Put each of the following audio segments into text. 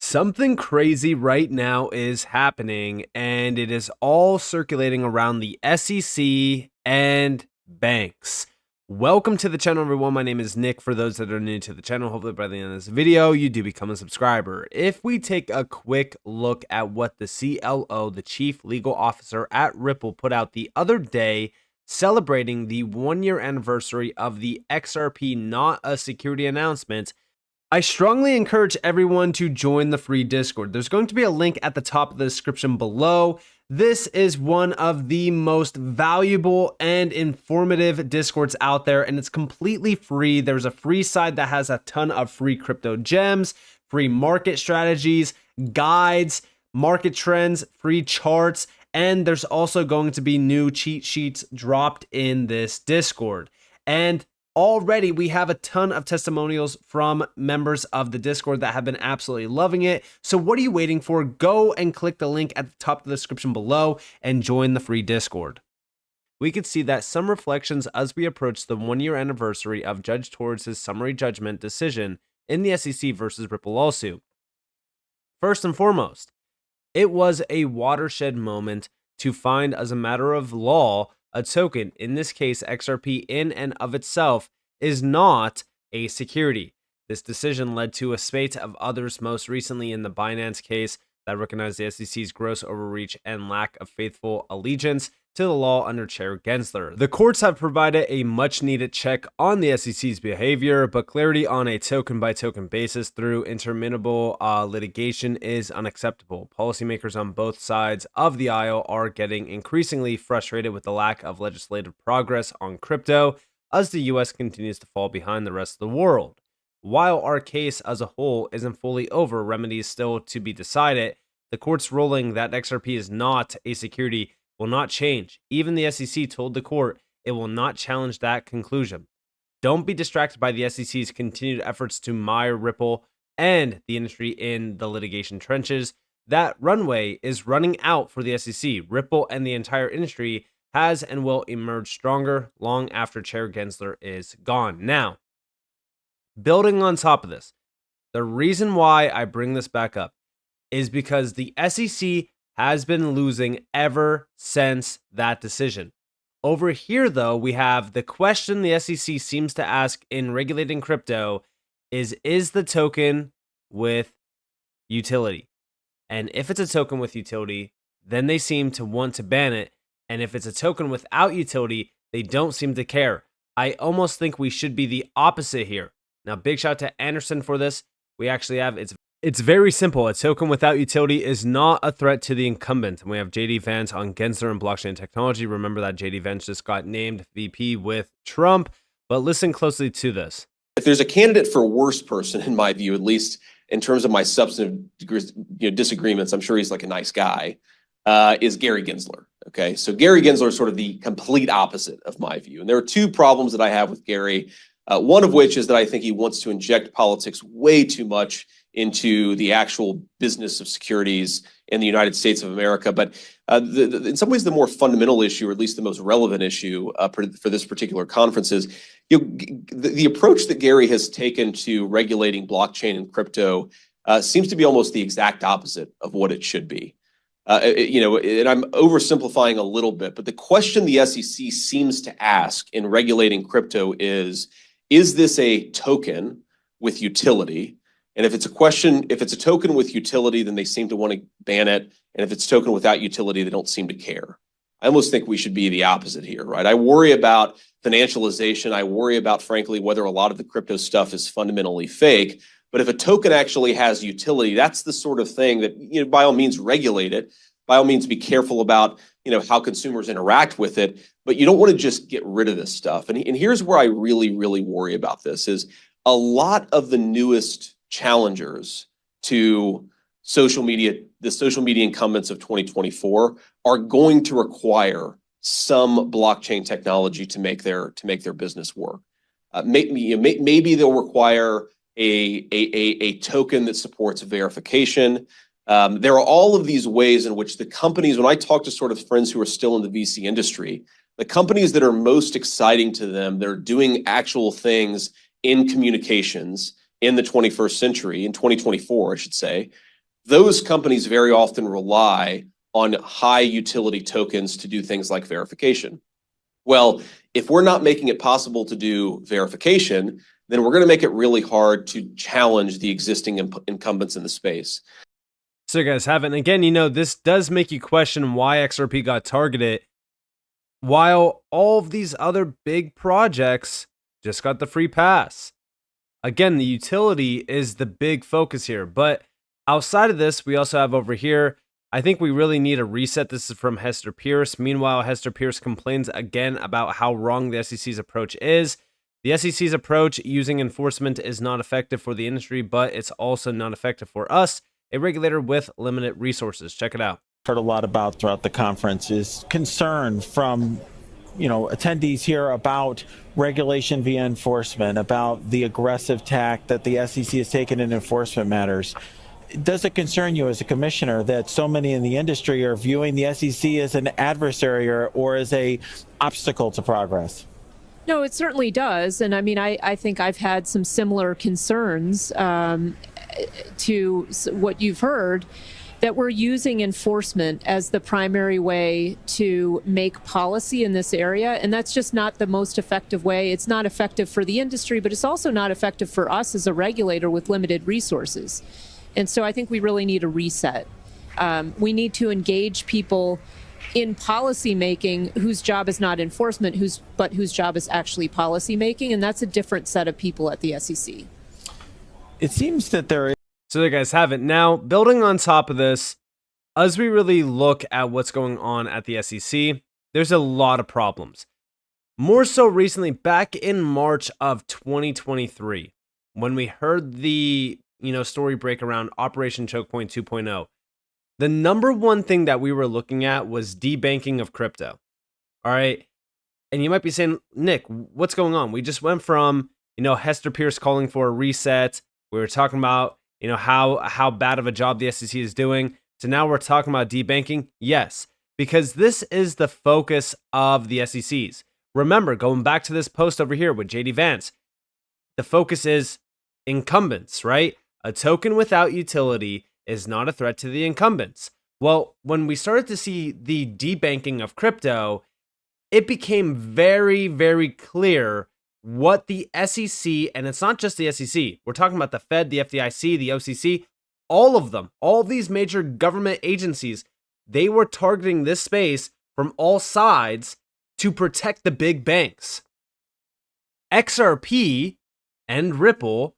Something crazy right now is happening, and it is all circulating around the SEC and banks. Welcome to the channel, everyone. My name is Nick. For those that are new to the channel, hopefully by the end of this video, you do become a subscriber. If we take a quick look at what the CLO, the Chief Legal Officer at Ripple, put out the other day, celebrating the 1-year anniversary of the XRP Not a Security announcement, I strongly encourage everyone to join the free Discord. There's going to be a link at the top of the description below. This is one of the most valuable and informative Discords out there, and it's completely free. There's a free side that has a ton of free crypto gems, free market strategies, guides, market trends, free charts, and there's also going to be new cheat sheets dropped in this Discord. And already, we have a ton of testimonials from members of the Discord that have been absolutely loving it. So what are you waiting for? Go and click the link at the top of the description below and join the free Discord. We could see that some reflections as we approach the 1-year anniversary of Judge Torres' summary judgment decision in the SEC versus Ripple lawsuit. First and foremost, it was a watershed moment to find, as a matter of law, a token, in this case XRP, in and of itself is not a security. This decision led to a spate of others, most recently in the Binance case, that recognized the SEC's gross overreach and lack of faithful allegiance to the law under Chair Gensler. The courts have provided a much-needed check on the SEC's behavior, but clarity on a token-by-token basis through interminable litigation is unacceptable. Policymakers on both sides of the aisle are getting increasingly frustrated with the lack of legislative progress on crypto as the US continues to fall behind the rest of the world. While our case as a whole isn't fully over, remedies still to be decided, the court's ruling that XRP is not a security will not change. Even the SEC told the court it will not challenge that conclusion. Don't be distracted by the SEC's continued efforts to mire Ripple and the industry in the litigation trenches. That runway is running out for the SEC. Ripple and the entire industry has and will emerge stronger long after Chair Gensler is gone. Now, building on top of this, the reason why I bring this back up is because the SEC has been losing ever since that decision. Over here, though, we have the question the SEC seems to ask in regulating crypto is the token with utility? And if it's a token with utility, then they seem to want to ban it. And if it's a token without utility, they don't seem to care. I almost think we should be the opposite here. Now, big shout out to Anderson for this. We actually have, it's very simple. A token without utility is not a threat to the incumbent. And we have JD Vance on Gensler and blockchain technology. Remember that JD Vance just got named VP with Trump. But listen closely to this. If there's a candidate for worst person, in my view, at least in terms of my substantive disagreements, I'm sure he's like a nice guy, is Gary Gensler. Okay, so Gary Gensler is sort of the complete opposite of my view. And there are two problems that I have with Gary. One of which is that I think he wants to inject politics way too much into the actual business of securities in the United States of America. But in some ways, the more fundamental issue, or at least the most relevant issue for this particular conference is the approach that Gary has taken to regulating blockchain and crypto seems to be almost the exact opposite of what it should be. And I'm oversimplifying a little bit, but the question the SEC seems to ask in regulating crypto is this a token with utility? And if it's a token with utility, then they seem to want to ban it. And if it's a token without utility, they don't seem to care. I almost think we should be the opposite here, right? I worry about financialization. I worry about, frankly, whether a lot of the crypto stuff is fundamentally fake. But if a token actually has utility, that's the sort of thing that, by all means, regulate it. By all means, be careful about, how consumers interact with it. But you don't want to just get rid of this stuff. And here's where I really, really worry about this is a lot of the newest challengers to social media, the social media incumbents of 2024 are going to require some blockchain technology to make their business work. Maybe they'll require a token that supports verification. There are all of these ways in which the companies, when I talk to sort of friends who are still in the VC industry, the companies that are most exciting to them, they're doing actual things in communications in the 21st century, in 2024, I should say, those companies very often rely on high utility tokens to do things like verification. Well, if we're not making it possible to do verification, then we're going to make it really hard to challenge the existing incumbents in the space. So you guys haven't. Again, this does make you question why XRP got targeted, while all of these other big projects just got the free pass. Again, the utility is the big focus here. But outside of this, we also have over here, I think we really need a reset. This is from Hester Pierce. Meanwhile, Hester Pierce complains again about how wrong the SEC's approach is. The SEC's approach using enforcement is not effective for the industry, but it's also not effective for us, a regulator with limited resources. Check it out. Heard a lot about throughout the conference is concern from attendees here about regulation via enforcement, about the aggressive tack that the SEC has taken in enforcement matters. Does it concern you as a commissioner that so many in the industry are viewing the SEC as an adversary or as a obstacle to progress? No, it certainly does. And I mean, I think I've had some similar concerns to what you've heard, that we're using enforcement as the primary way to make policy in this area. And that's just not the most effective way. It's not effective for the industry, but it's also not effective for us as a regulator with limited resources. And so I think we really need a reset. We need to engage people in policy making whose job is not enforcement, but whose job is actually policy making. And that's a different set of people at the SEC. It seems that there is. So there you guys have it. Now, building on top of this, as we really look at what's going on at the SEC, there's a lot of problems. More so recently, back in March of 2023, when we heard the story break around Operation Choke Point 2.0, the number one thing that we were looking at was debanking of crypto. All right. And you might be saying, Nick, what's going on? We just went from, Hester Pierce calling for a reset. We were talking about, how bad of a job the SEC is doing. So now we're talking about debanking. Yes, because this is the focus of the SECs. Remember, going back to this post over here with JD Vance, the focus is incumbents, right? A token without utility is not a threat to the incumbents. Well, when we started to see the debanking of crypto, it became very, very clear what the SEC, and it's not just the SEC, we're talking about the Fed, the FDIC, the OCC, all of them, all these major government agencies, they were targeting this space from all sides to protect the big banks. XRP and Ripple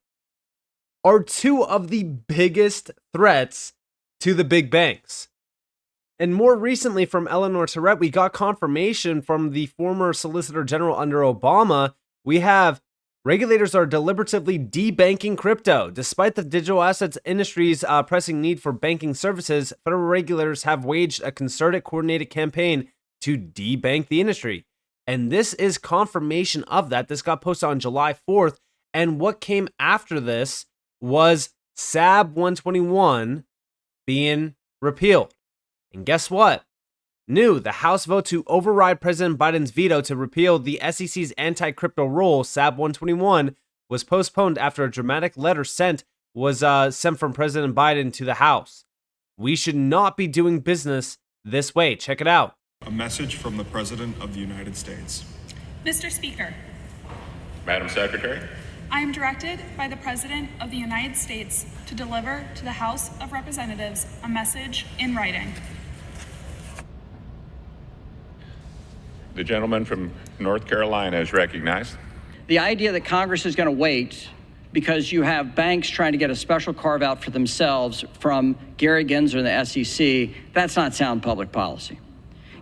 are two of the biggest threats to the big banks. And more recently from Eleanor Terrett, we got confirmation from the former Solicitor General under Obama. We have regulators are deliberatively debanking crypto. Despite the digital assets industry's pressing need for banking services, federal regulators have waged a concerted, coordinated campaign to debank the industry. And this is confirmation of that. This got posted on July 4th. And what came after this was SAB 121 being repealed. And guess what? The House vote to override President Biden's veto to repeal the SEC's anti-crypto rule, SAB 121, was postponed after a dramatic letter was sent from President Biden to the House. We should not be doing business this way. Check it out. A message from the President of the United States. Mr. Speaker, Madam Secretary, I am directed by the President of the United States to deliver to the House of Representatives a message in writing. the gentleman from North Carolina is recognized. The idea that Congress is going to wait because you have banks trying to get a special carve out for themselves from Gary Gensler and the SEC, that's not sound public policy.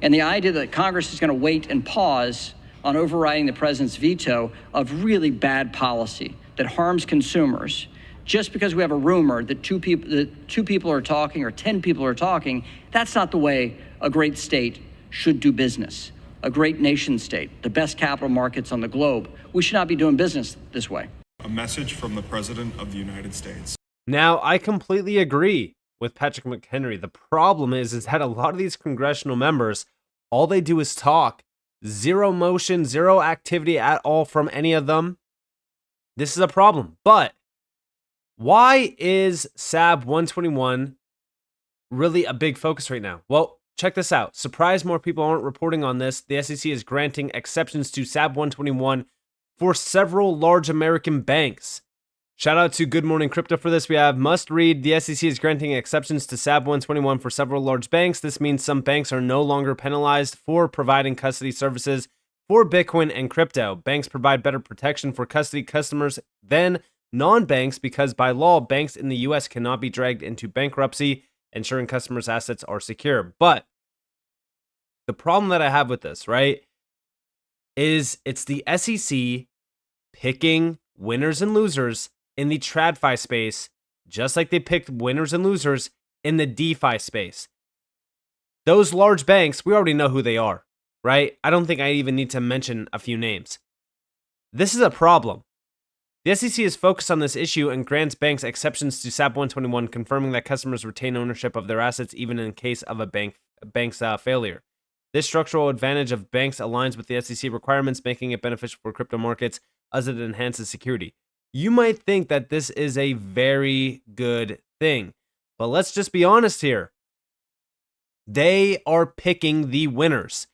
And the idea that Congress is going to wait and pause on overriding the president's veto of really bad policy that harms consumers just because we have a rumor that two people are talking or 10 people are talking, that's not the way a great state should do business. A great nation state, the best capital markets on the globe. We should not be doing business this way. A message from the President of the United States. Now, I completely agree with Patrick McHenry. The problem is that a lot of these congressional members, all they do is talk. Zero motion, zero activity at all from any of them. This is a problem. But why is SAB 121 really a big focus right now? Well, check this out. Surprise, more people aren't reporting on this. The SEC is granting exceptions to SAB 121 for several large American banks. Shout out to Good Morning Crypto for this. We have must read. The SEC is granting exceptions to SAB 121 for several large banks. This means some banks are no longer penalized for providing custody services for Bitcoin and crypto. Banks provide better protection for custody customers than non-banks because by law, banks in the US cannot be dragged into bankruptcy, ensuring customers' assets are secure. But the problem that I have with this, right, is it's the SEC picking winners and losers in the TradFi space, just like they picked winners and losers in the DeFi space. Those large banks, we already know who they are, right? I don't think I even need to mention a few names. This is a problem. The SEC is focused on this issue and grants banks exceptions to SAB 121, confirming that customers retain ownership of their assets even in case of a bank's failure. This structural advantage of banks aligns with the SEC requirements, making it beneficial for crypto markets as it enhances security. You might think that this is a very good thing, but let's just be honest here. They are picking the winners.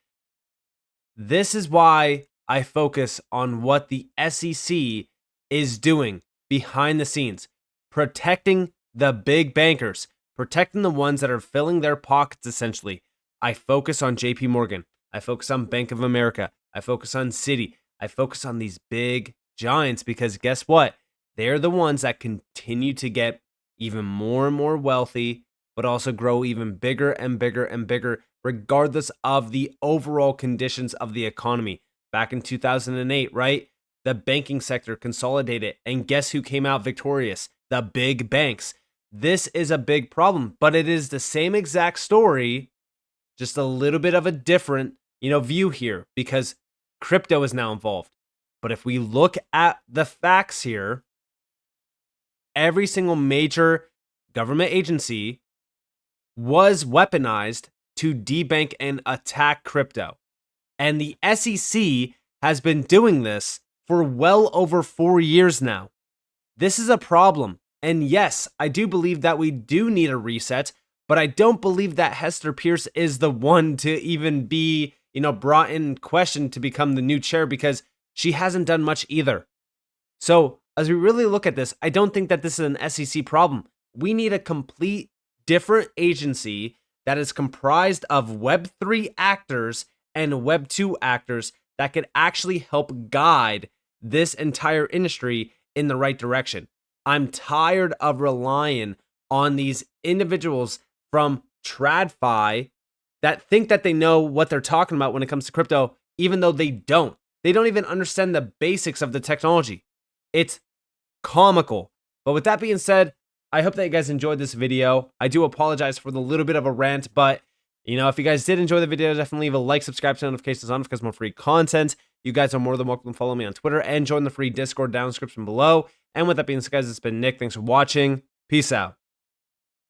This is why I focus on what the SEC is doing behind the scenes, protecting the big bankers, protecting the ones that are filling their pockets essentially. I focus on JP Morgan. I focus on Bank of America. I focus on Citi. I focus on these big giants because guess what? They're the ones that continue to get even more and more wealthy, but also grow even bigger and bigger and bigger, regardless of the overall conditions of the economy. Back in 2008, right? The banking sector consolidated, and guess who came out victorious? The big banks. This is a big problem, but it is the same exact story, just a little bit of a different, view here because crypto is now involved. But if we look at the facts here, every single major government agency was weaponized to debank and attack crypto. And the SEC has been doing this for well over 4 years now. This is a problem. And yes, I do believe that we do need a reset, but I don't believe that Hester Pierce is the one to even be, brought in question to become the new chair because she hasn't done much either. So as we really look at this, I don't think that this is an SEC problem. We need a complete different agency that is comprised of Web3 actors and Web2 actors that could actually help guide this entire industry in the right direction. I'm tired of relying on these individuals from TradFi that think that they know what they're talking about when it comes to crypto, even though they don't. They don't even understand the basics of the technology. It's comical. But with that being said, I hope that you guys enjoyed this video. I do apologize for the little bit of a rant, but if you guys did enjoy the video, definitely leave a like, subscribe, turn notifications on because more free content. You guys are more than welcome to follow me on Twitter and join the free Discord down in the description below. And with that being said, guys, it's been Nick. Thanks for watching. Peace out.